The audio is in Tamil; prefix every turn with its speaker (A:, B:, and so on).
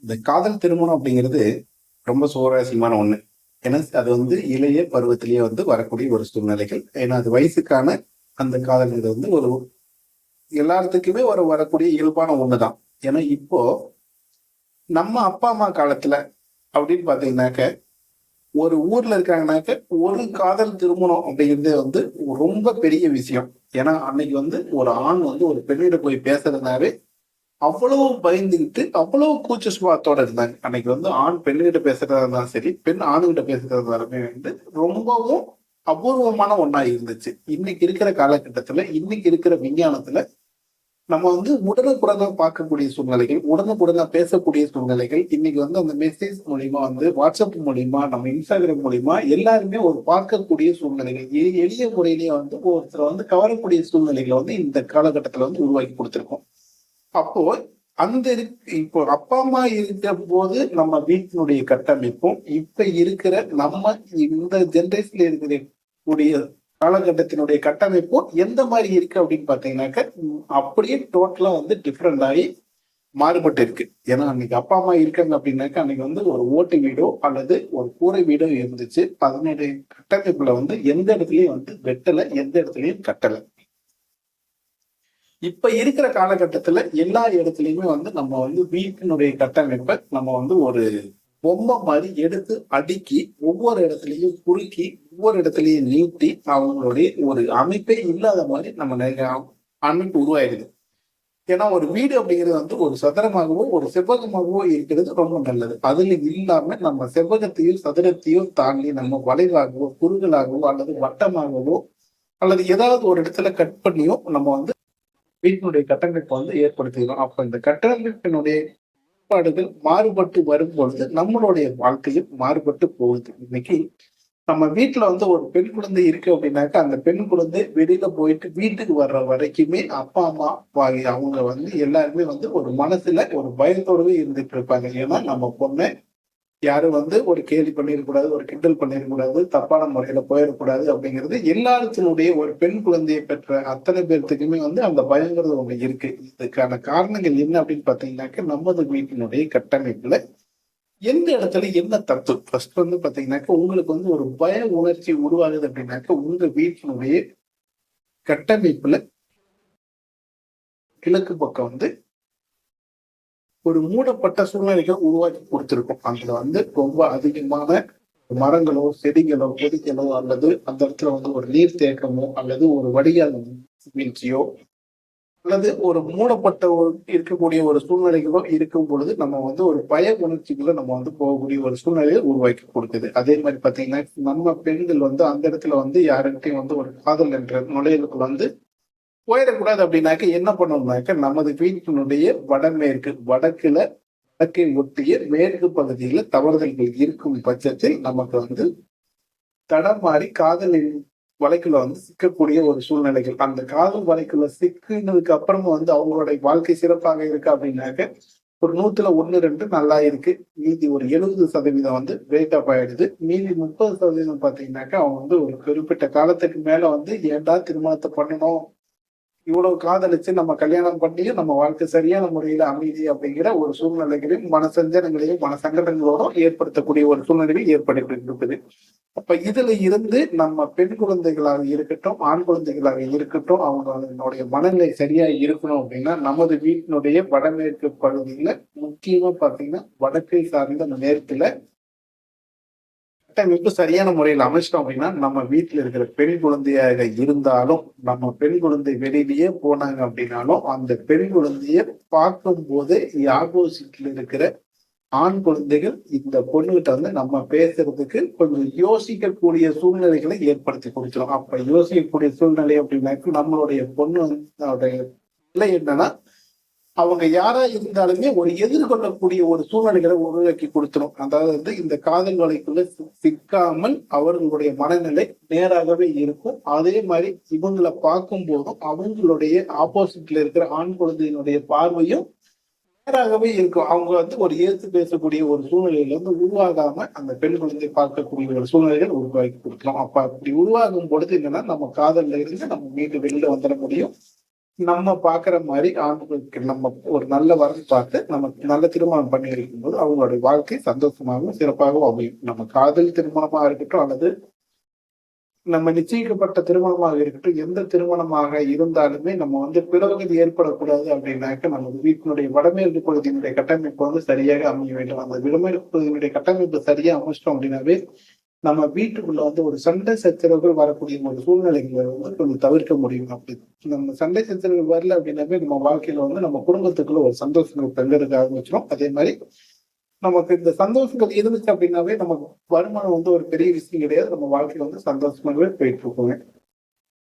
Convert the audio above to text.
A: இந்த காதல் திருமணம் அப்படிங்கிறது ரொம்ப சுவாரஸ்யமான ஒண்ணு. ஏன்னா அது இளைய பருவத்திலேயே வரக்கூடிய ஒரு சூழ்நிலைகள். ஏன்னா அது வயசுக்கான அந்த காதல்ங்கிறது ஒரு எல்லாத்துக்குமே வரக்கூடிய இயல்பான ஒண்ணுதான். ஏன்னா இப்போ நம்ம அப்பா அம்மா காலத்துல அப்படின்னு பாத்தீங்கன்னாக்க ஒரு ஊர்ல இருக்காங்கனாக்க ஒரு காதல் திருமணம் அப்படிங்கிறது ரொம்ப பெரிய விஷயம். ஏன்னா அன்னைக்கு ஒரு ஆண் ஒரு பெண்ணிட போய் பேசுறதுனாவே அவ்வளவு பயந்துகிட்டு அவ்வளவு கூச்ச சுபாவத்தோட இருந்தாங்க. அன்னைக்கு ஆண் பெண்ணுகிட்ட பேசுறதா இருந்தாலும் சரி, பெண் ஆணுகிட்ட பேசுறதா இருந்தாலுமே ரொம்பவும் அபூர்வமான ஒண்ணா இருந்துச்சு. இன்னைக்கு இருக்கிற காலகட்டத்துல, இன்னைக்கு இருக்கிற விஞ்ஞானத்துல நம்ம உடனுக்குடனா பார்க்கக்கூடிய சூழ்நிலைகள், உடனுக்குடனா பேசக்கூடிய சூழ்நிலைகள், இன்னைக்கு அந்த மெசேஜ் மூலியமா வாட்ஸ்அப் மூலியமா, நம்ம இன்ஸ்டாகிராம் மூலியமா எல்லாருமே ஒரு பார்க்கக்கூடிய சூழ்நிலைகள், எளிய முறையிலேயே ஒருத்தர் கவரக்கூடிய சூழ்நிலைகளை இந்த காலகட்டத்துல உருவாக்கி கொடுத்திருக்கோம். அப்போ இப்போ அப்பா அம்மா இருக்கிற போது நம்ம வீட்டினுடைய கட்டமைப்பும் இப்ப இருக்கிற நம்ம இந்த ஜென்ரேஷன்ல இருக்கிற கூடிய காலகட்டத்தினுடைய கட்டமைப்பும் எந்த மாதிரி இருக்கு அப்படின்னு பாத்தீங்கன்னாக்க அப்படியே டோட்டலா டிஃப்ரெண்ட் ஆகி மாறுபட்டு இருக்கு. ஏன்னா அன்னைக்கு அப்பா அம்மா இருக்காங்க அப்படின்னாக்க அன்னைக்கு ஒரு ஓட்டு வீடோ அல்லது ஒரு கூரை வீடோ இருந்துச்சு. அதனுடைய கட்டமைப்புல எந்த இடத்துலயும் வெட்டலை, எந்த இடத்துலயும் கட்டலை. இப்ப இருக்கிற காலகட்டத்துல எல்லா இடத்துலயுமே நம்ம வீட்டினுடைய கட்டமைப்பை நம்ம ஒரு பொம்மை மாதிரி எடுத்து அடுக்கி ஒவ்வொரு இடத்துலயும் குறுக்கி ஒவ்வொரு இடத்துலயும் நீட்டி அவங்களுடைய ஒரு அமைப்பே இல்லாத மாதிரி நம்ம நிறைய அமைப்பு உருவாயிருது. ஏன்னா ஒரு வீடு அப்படிங்கிறது ஒரு சதுரமாகவோ ஒரு செவ்வகமாகவோ இருக்கிறது ரொம்ப நல்லது. அதுல இல்லாம நம்ம செவ்வகத்தையும் சதுரத்தையும் தாண்டி நம்ம வளைவாகவோ குறுகலாகவோ அல்லது வட்டமாகவோ அல்லது ஏதாவது ஒரு இடத்துல கட் பண்ணியோ நம்ம வீட்டினுடைய கட்டமைப்பை ஏற்படுத்துகிறோம். அப்ப இந்த கட்டமைப்பினுடைய ஏற்பாடுகள் மாறுபட்டு வரும் பொழுது நம்மளுடைய வாழ்க்கையும் மாறுபட்டு போகுது. இன்னைக்கு நம்ம வீட்டுல ஒரு பெண் குழந்தை இருக்கு அப்படின்னாக்கா அந்த பெண் குழந்தை வெளியில போயிட்டு வீட்டுக்கு வர்ற வரைக்குமே அப்பா அம்மா அவங்க எல்லாருமே ஒரு மனசுல ஒரு பயத்தோடவே இருந்துட்டு இருப்பாங்க. ஏன்னா நம்ம பொண்ணை யாரும் ஒரு கேலி பண்ணிடக்கூடாது, ஒரு கிண்டல் பண்ணிடக்கூடாது, தப்பான முறையில போயிடக்கூடாது அப்படிங்கிறது எல்லாத்தினுடைய ஒரு பெண் குழந்தையை பெற்ற அத்தனை பேர்த்துக்குமே அந்த பயங்கிறது ஒண்ணு இருக்கு. இதுக்கான காரணங்கள் என்ன அப்படின்னு பாத்தீங்கன்னாக்க நமது வீட்டினுடைய கட்டமைப்புல எந்த இடத்துல என்ன தப்பு ஃபர்ஸ்ட் பாத்தீங்கன்னாக்க உங்களுக்கு ஒரு பய உணர்ச்சி உருவாகுது அப்படின்னாக்க உங்க வீட்டினுடைய கட்டமைப்புல கிழக்கு பக்கம் ஒரு மூடப்பட்ட சூழ்நிலைகள் உருவாக்கி கொடுத்திருக்கும். அதுல ரொம்ப அதிகமான மரங்களோ செடிகளோ கொடிகளோ அல்லது அந்த இடத்துல ஒரு நீர் தேக்கமோ அல்லது ஒரு வடிகால் வீழ்ச்சியோ அல்லது ஒரு மூடப்பட்ட இருக்கக்கூடிய ஒரு சூழ்நிலைகளோ இருக்கும் பொழுது நம்ம ஒரு பய உணர்ச்சிகளை நம்ம போகக்கூடிய ஒரு சூழ்நிலையை உருவாக்கி கொடுக்குது. அதே மாதிரி பாத்தீங்கன்னா நம்ம பெண்கள் அந்த இடத்துல யாருக்கிட்டையும் ஒரு காதல் என்ற நுழைவுக்கு போயிடக்கூடாது அப்படின்னாக்க என்ன பண்ணணும்னாக்க நமது வீட்டினுடைய வடக்கை ஒட்டிய மேற்கு பகுதியில தவறுதல்கள் இருக்கும் பட்சத்தில் நமக்கு தடம் மாறி காதலின் வலைக்குள்ள சிக்கக்கூடிய ஒரு சூழ்நிலைகள். அந்த காதல் வலைக்குள்ள சிக்கினதுக்கு அப்புறமா அவங்களுடைய வாழ்க்கை சிறப்பாக இருக்கு அப்படின்னாக்க ஒரு 100ல 1 2 நல்லா இருக்கு. மீதி ஒரு 70% பிரேக்கப் ஆயிடுது. மீதி 30% பாத்தீங்கன்னாக்க அவங்க ஒரு குறிப்பிட்ட காலத்துக்கு மேல ஏன்டா திருமணத்தை பண்ணணும், இவ்வளவு காதலிச்சு நம்ம கல்யாணம் பண்ணியும் நம்ம வாழ்க்கை சரியான முறையில அமைதி அப்படிங்கிற ஒரு சூழ்நிலைகளையும் மனசஞ்சனங்களையும் மனசங்கடங்களோடும் ஏற்படுத்தக்கூடிய ஒரு சூழ்நிலைகள் ஏற்பட்டு இருக்குது. அப்ப இதுல இருந்து நம்ம பெண் குழந்தைகளாக இருக்கட்டும், ஆண் குழந்தைகளாக இருக்கட்டும், அவங்களுடைய மனநிலை சரியா இருக்கணும் அப்படின்னா நமது வீட்டினுடைய வடமேற்கு பகுதியில முக்கியமா பாத்தீங்கன்னா வடக்கை சார்ந்த மேற்குல கட்டமைப்பு சரியான முறையில் அமைச்சிட்டோம் அப்படின்னா நம்ம வீட்டுல இருக்கிற பெண் குழந்தையாக இருந்தாலும், நம்ம பெண் குழந்தை வெளியிலேயே போனாங்க அப்படின்னாலும் அந்த பெண் குழந்தைய பார்க்கும் போது ஆப்போசிட்ல இருக்கிற ஆண் குழந்தைகள் இந்த பொண்ணுகிட்ட நம்ம பேசுறதுக்கு கொஞ்சம் யோசிக்கக்கூடிய சூழ்நிலைகளை ஏற்படுத்தி கொடுத்துரும். அப்ப யோசிக்கக்கூடிய சூழ்நிலை அப்படின்னாக்க நம்மளுடைய பொண்ணு நிலை என்னன்னா அவங்க யாரா இருந்தாலுமே ஒரு எதிர்கொள்ளக்கூடிய ஒரு சூழ்நிலைகளை உருவாக்கி கொடுத்துரும். அதாவது இந்த காதல் வலைக்குள்ள சிக்காமல் அவர்களுடைய மனநிலை நேராகவே இருக்கும். அதே மாதிரி இவங்களை பார்க்கும் போதும் அவங்களுடைய ஆப்போசிட்ல இருக்கிற ஆண் குழந்தையினுடைய பார்வையும் நேராகவே இருக்கும். அவங்க ஒரு ஏற்று பேசக்கூடிய ஒரு சூழ்நிலையில உருவாகாம அந்த பெண் குழந்தை பார்க்கக்கூடிய ஒரு சூழ்நிலைகள் உருவாக்கி கொடுக்கலாம். அப்ப அப்படி உருவாகும் பொழுது என்னன்னா நம்ம காதல்ல இருந்து நம்ம மீண்டும் வெளியில வந்துட முடியும். நம்ம பாக்குற மாதிரி ஆண்களுக்கு நம்ம ஒரு நல்ல வரன் பார்த்து நமக்கு நல்ல திருமணம் பண்ணி வைக்கும் போது அவங்களுடைய வாழ்க்கை சந்தோஷமாகவும் சிறப்பாகவும் அமையும். நம்ம காதல் திருமணமா இருக்கட்டும் அல்லது நம்ம நிச்சயிக்கப்பட்ட திருமணமாக இருக்கட்டும், எந்த திருமணமாக இருந்தாலுமே நம்ம வந்து பிளவுகள் ஏற்படக்கூடாது அப்படின்னாக்க நமது வீட்டினுடைய வடமேற்கு பகுதியினுடைய கட்டமைப்பு வந்து சரியாக அமைய வேண்டும். அந்த வடமேற்கு பகுதியினுடைய கட்டமைப்பு சரியா அமைச்சிட்டோம் அப்படின்னாவே நம்ம வீட்டுக்குள்ள வந்து ஒரு சண்டை சச்சரவுகள் வரக்கூடிய ஒரு சூழ்நிலைகளை வந்து கொஞ்சம் தவிர்க்க முடியும். அப்படி நம்ம சண்டை சச்சரவுகள் வரல அப்படின்னாவே நம்ம வாழ்க்கையில வந்து நம்ம குடும்பத்துக்குள்ள ஒரு சந்தோஷங்கள் தங்குறதுக்கு ஆரம்பிச்சிடும். அதே மாதிரி நமக்கு இந்த சந்தோஷங்கள் இருந்துச்சு அப்படின்னாவே நமக்கு வருமானம் வந்து ஒரு பெரிய விஷயம் கிடையாது. நம்ம வாழ்க்கையில வந்து சந்தோஷமாவே போயிட்டு இருக்கோங்க.